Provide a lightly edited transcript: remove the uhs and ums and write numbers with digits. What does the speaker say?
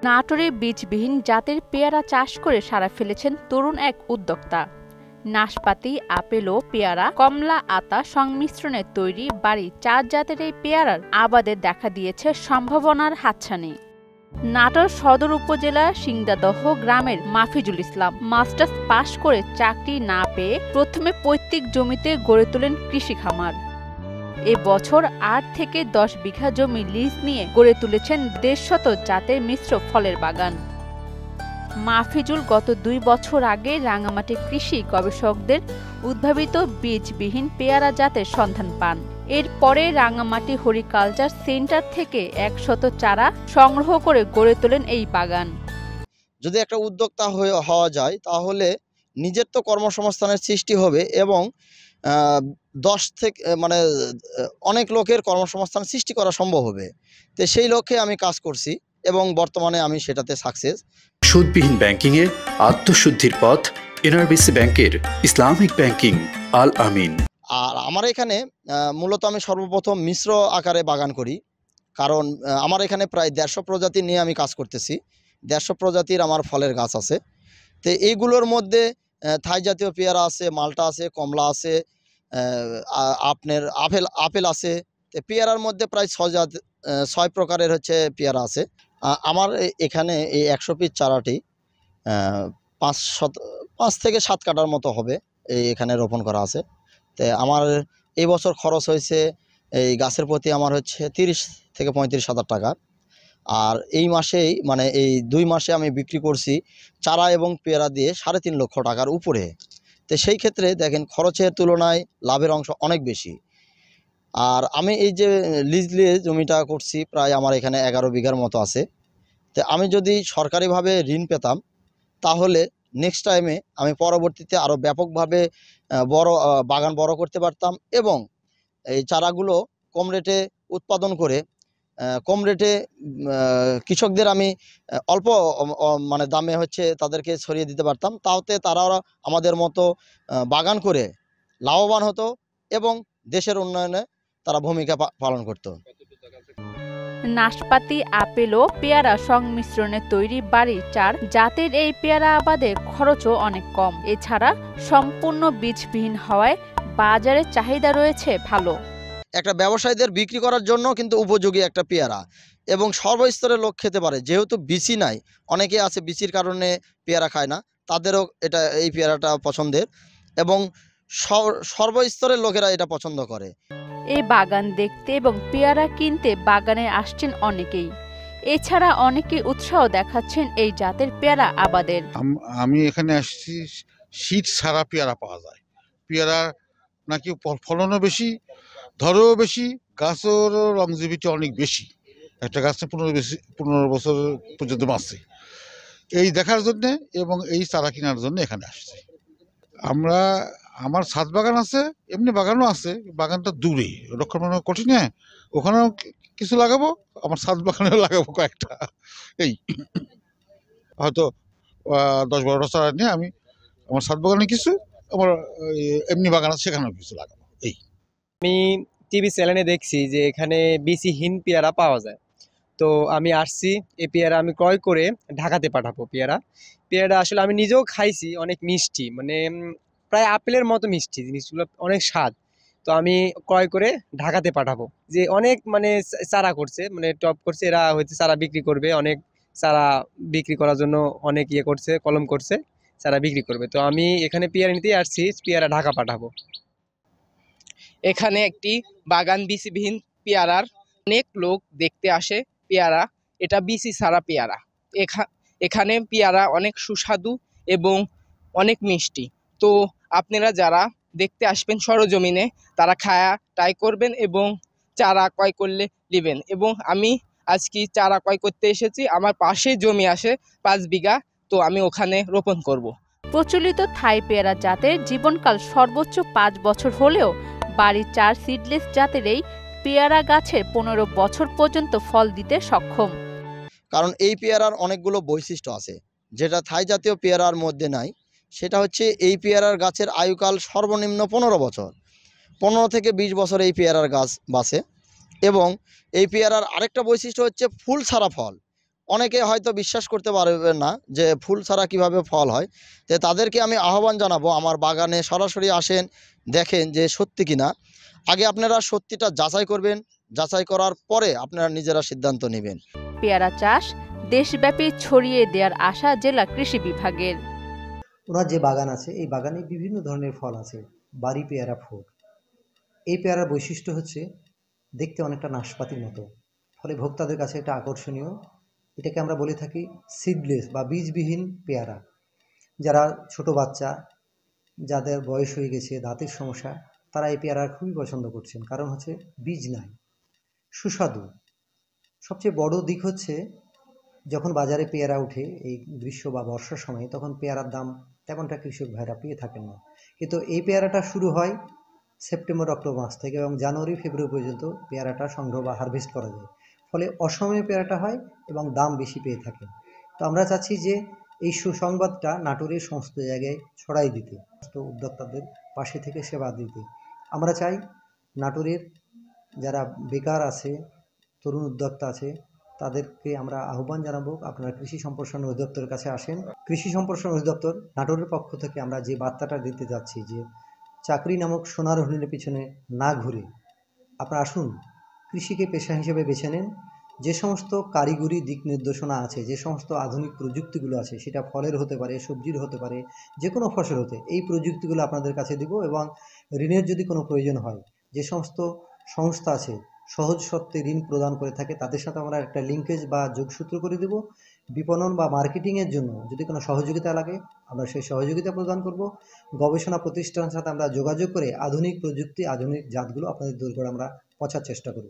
নাটোরে বীজবিহীন জাতের পেয়ারা চাষ করে সাড়া ফেলেছেন তরুণ এক উদ্যোক্তা। নাশপাতি, আপেল ও পেয়ারা, কমলা, আতা সংমিশ্রণে তৈরি বাড়ি ৪ জাতের এই পেয়ারার আবাদে দেখা দিয়েছে সম্ভাবনার হাতছানি। নাটোর সদর উপজেলার সিংদাদহ গ্রামের মাফিজুল ইসলাম মাস্টার্স পাশ করে চাকরি না পেয়ে প্রথমে পৈতৃক জমিতে গড়ে তোলেন কৃষি খামার। এবছর ৮ থেকে ১০ বিঘা জমি লিজ নিয়ে গড়ে তুলেছেন ১৫০ জাতের মিশ্র ফলের বাগান। মাফিজুল গত ২ বছর আগে রাঙামাটি কৃষি গবেষকদের উদ্ভাবিত বীজবিহীন পেয়ারা জাতের সন্ধান পান। এরপরে রাঙামাটি হরিকালচার সেন্টার থেকে ১০০ চারা সংগ্রহ করে গড়ে তোলেন এই বাগান। যদি একটা উদ্যোক্তা হওয়া যায় তাহলে নিজের তো কর্মসংস্থানের সৃষ্টি হবে এবং ১০ থেকে অনেক লোকের কর্মসংস্থান সৃষ্টি করা সম্ভব হবে। তো সেই লক্ষ্যে আমি কাজ করছি এবং বর্তমানে আমি সেটাতে সাকসেস। সুদবিহীন ব্যাংকিংয়ে আত্মশুদ্ধির পথ এনআরবিসি ব্যাংকের ইসলামিক ব্যাংকিং আল আমিন। আর আমার এখানে মূলত আমি সর্বপ্রথম মিশ্র আকারে বাগান করি, কারণ আমার এখানে প্রায় ১৫০ প্রজাতি নিয়ে আমি কাজ করতেছি। ১৫০ প্রজাতির আমার ফলের গাছ আছে। তো এইগুলোর মধ্যে থাই জাতীয় পেয়ারা আছে, মালটা আছে, কমলা আছে, আপনার আপেল আছে। তো পেয়ারার মধ্যে প্রায় ৬ প্রকারের হচ্ছে পেয়ারা আছে। আমার এখানে এই ১০০ পিস চারাটি ৫ থেকে ৭ কাঠার মতো হবে এখানে রোপণ করা আছে। তো আমার এই বছর খরচ হয়েছে এই গাছের প্রতি আমার হচ্ছে ৩০ থেকে ৩৫,০০০ টাকা। আর এই মাসেই এই ২ মাসে আমি বিক্রি করছি চারা এবং পেয়ারা দিয়ে ৩.৫ লক্ষ টাকার উপরে। তো সেই ক্ষেত্রে দেখেন খরচের তুলনায় লাভের অংশ অনেক বেশি। আর আমি এই যে লিজ নিয়ে জমিটা করছি প্রায় আমার এখানে ১১ বিঘার মতো আছে। তো আমি যদি সরকারিভাবে ঋণ পেতাম তাহলে নেক্সট টাইমে আমি পরবর্তীতে আরও ব্যাপকভাবে বাগান বড় করতে পারতাম এবং এই চারাগুলো কম রেটে উৎপাদন করে কম রেটে কৃষকদের আমি অল্প দামে হচ্ছে তাদেরকে ছড়িয়ে দিতে পারতাম। তাতে তারাও আমাদের মতো বাগান করে লাভবান হতো এবং দেশের উন্নয়নে তারা ভূমিকা পালন করত। নাশপাতি, আপেল ও পেয়ারা সংমিশ্রণে তৈরি বাড়ি ৪ জাতের এই পেয়ারা আবাদে খরচও অনেক কম। এছাড়া সম্পূর্ণ বীজবিহীন হওয়ায় বাজারে চাহিদা রয়েছে ভালো। একটা ব্যবসায়ীদের বিক্রি করার জন্য কিন্তু উপযোগী একটা পেয়ারা এবং সর্বস্তরের লোক খেতে পারে। যেহেতু বিচি নাই, অনেকে আছে বিচির কারণে পেয়ারা খায় না, তাদেরও এই পেয়ারাটা পছন্দের এবং সর্বস্তরের লোকেরা এটা পছন্দ করে। এই বাগান দেখতে এবং পেয়ারা কিনতে বাগানে আসছেন অনেকেই। এছাড়া অনেকে উৎসাহ দেখাচ্ছেন এই জাতের পেয়ারা আবাদের। আমি এখানে আসছি, শীত ছাড়া পেয়ারা পাওয়া যায়। পেয়ারা নাকি ফলনও বেশি, ধরেও বেশি, গাছেরও লংজিভিটি অনেক বেশি। একটা গাছে ১৫ বছর পর্যন্ত বাঁচছে। এই দেখার জন্যে এবং এই চারা কেনার জন্য এখানে আসছি। আমার ছাদ বাগান আছে, এমনি বাগানও আছে। বাগানটা দূরে, রক্ষণাবেক্ষণ কঠিন, ওখানেও কিছু লাগাবো, আমার ছাদ বাগানেও লাগাবো কয়েকটা। এই হয়তো ১০-১২টা চারা নিয়ে আমি আমার ছাদ বাগানে কিছু, আমার এমনি বাগান আছে সেখানেও কিছু লাগাবো। আমি টিভি চ্যানেলে দেখছি যে এখানে বীজহীন পেয়ারা পাওয়া যায়, তো আমি আসছি। এই পেয়ারা আমি ক্রয় করে ঢাকাতে পাঠাবো। পেয়ারা আসলে আমি নিজেও খাইছি, অনেক মিষ্টি, প্রায় আপেলের মতো মিষ্টি, জিনিসগুলো অনেক স্বাদ। তো আমি ক্রয় করে ঢাকাতে পাঠাবো। যে অনেক চারা করছে, টপ করছে, এরা হয়তো চারা বিক্রি করবে, অনেক চারা বিক্রি করার জন্য অনেক করছে, কলম করছে, চারা বিক্রি করবে। তো আমি এখানে পেয়ারা নিতেই আসছি, পেয়ারা ঢাকা পাঠাবো। এখানে একটি বাগান বীজবিহীন পেয়ারার অনেক লোক দেখতে আসে পেয়ারা। এটা বিচি ছাড়া পেয়ারা। এখানে পেয়ারা অনেক সুস্বাদু এবং অনেক মিষ্টি। তো আপনারা যারা দেখতে আসবেন সরজমিনে, তারা খায়া ট্রাই করবেন এবং চারা ক্রয় করলে নেবেন। এবং আমি আজকে চারা ক্রয় করতে এসেছি, আমার পাশে জমি আসে ৫ বিঘা, তো আমি ওখানে রোপণ করব। প্রচলিত থাই পেয়ারা জাতের জীবনকাল সর্বোচ্চ ৫ বছর হলেও বাড়ি ৪ সিডলেস জাতের এই পেয়ারা গাছের ১৫ বছর পর্যন্ত ফল দিতে সক্ষম। কারণ এই পেয়ারার অনেকগুলো বৈশিষ্ট্য আছে যেটা থাই জাতীয় পেয়ারার মধ্যে নাই। সেটা হচ্ছে এই পেয়ারার গাছের আয়ুকাল সর্বনিম্ন ১৫ বছর, ১৫ থেকে ২০ বছর এই পেয়ারার গাছ বাঁচে। এবং এই পেয়ারার আরেকটা বৈশিষ্ট্য হচ্ছে ফুল ছাড়া ফল। অনেকে হয়তো বিশ্বাস করতে পারবেন না যে ফুল ছাড়া কিভাবে ফল হয়। তো তাদেরকে আমি আহ্বান জানাবো, আমার বাগানে সরাসরি আসেন, দেখেন যে সত্যি কিনা। আগে আপনারা সত্যিটা যাচাই করবেন, যাচাই করার পরে আপনারা নিজেরা সিদ্ধান্ত নেবেন। পেয়ারা চাষ দেশব্যাপী ছড়িয়ে দেওয়ার আশা জেলা কৃষি বিভাগের। ওনার যে বাগান আছে, এই বাগানে বিভিন্ন ধরনের ফল আছে, বাড়ি পেয়ারা ফোর। এই পেয়ারার বৈশিষ্ট্য হচ্ছে দেখতে অনেকটা নাশপাতির মতো, ফলে ভোক্তাদের কাছে এটা আকর্ষণীয়। এটাকে আমরা বলে থাকি সিডলেস বা বীজবিহীন পেয়ারা। যারা ছোট বাচ্চা, যাদের বয়স হয়ে গেছে, দাঁতের সমস্যা, তারা এই পেয়ারা খুবই পছন্দ করছেন, কারণ হচ্ছে বীজ নাই, সুস্বাদু। সবচেয়ে বড় দিক হচ্ছে যখন বাজারে পেয়ারা ওঠে এই গ্রীষ্ম বা বর্ষার সময়, তখন পেয়ারার দাম তেমনটা কৃষক ভাইরা পেয়ে থাকেন না। কিন্তু এই পেয়ারাটা শুরু হয় সেপ্টেম্বর অক্টোবর মাস থেকে, এবং জানুয়ারি ফেব্রুয়ারি পর্যন্ত পেয়ারাটা সংগ্রহ বা হারভেস্ট করা যায়। ফলে অসময়ে পেয়ারাটা হয় এবং দাম বেশি পেয়ে থাকে। তো আমরা চাচ্ছি যে এই সুসংবাদটা নাটোরের সমস্ত জায়গায় ছড়াই দিতে, সমস্ত উদ্যোক্তাদের পাশে থেকে সেবা দিতে। আমরা চাই নাটোরের যারা বেকার আছে, তরুণ উদ্যোক্তা আছে, তাদেরকে আমরা আহ্বান জানাবো আপনারা কৃষি সম্প্রসারণ অধিদপ্তরের কাছে আসেন। কৃষি সম্প্রসারণ অধিদপ্তর নাটোরের পক্ষ থেকে আমরা যে বার্তাটা দিতে যাচ্ছি যে চাকরি নামক সোনার হরিণের পিছনে না ঘুরে আপনারা আসুন, কৃষিকে পেশা হিসেবে বেছে নেন। যে সমস্ত কারিগরি দিক নির্দেশনা আছে, যে সমস্ত আধুনিক প্রযুক্তিগুলো আছে, সেটা ফলের হতে পারে, সবজির হতে পারে, যে কোনো ফসল হতে, এই প্রযুক্তিগুলো আপনাদের কাছে দিব। এবং ঋণের যদি কোনো প্রয়োজন হয়, যে সমস্ত সংস্থা আছে সহজ শর্তে ঋণ প্রদান করে থাকে, তাদের সাথে আমরা একটা লিঙ্কেজ বা যোগসূত্র করে দেব। বিপণন বা মার্কেটিংয়ের জন্য যদি কোনো সহযোগিতা লাগে, আমরা সেই সহযোগিতা প্রদান করব। গবেষণা প্রতিষ্ঠানের সাথে আমরা যোগাযোগ করে আধুনিক প্রযুক্তি, আধুনিক জাতগুলো আপনাদের দূর করে আমরা পৌঁছার চেষ্টা করব।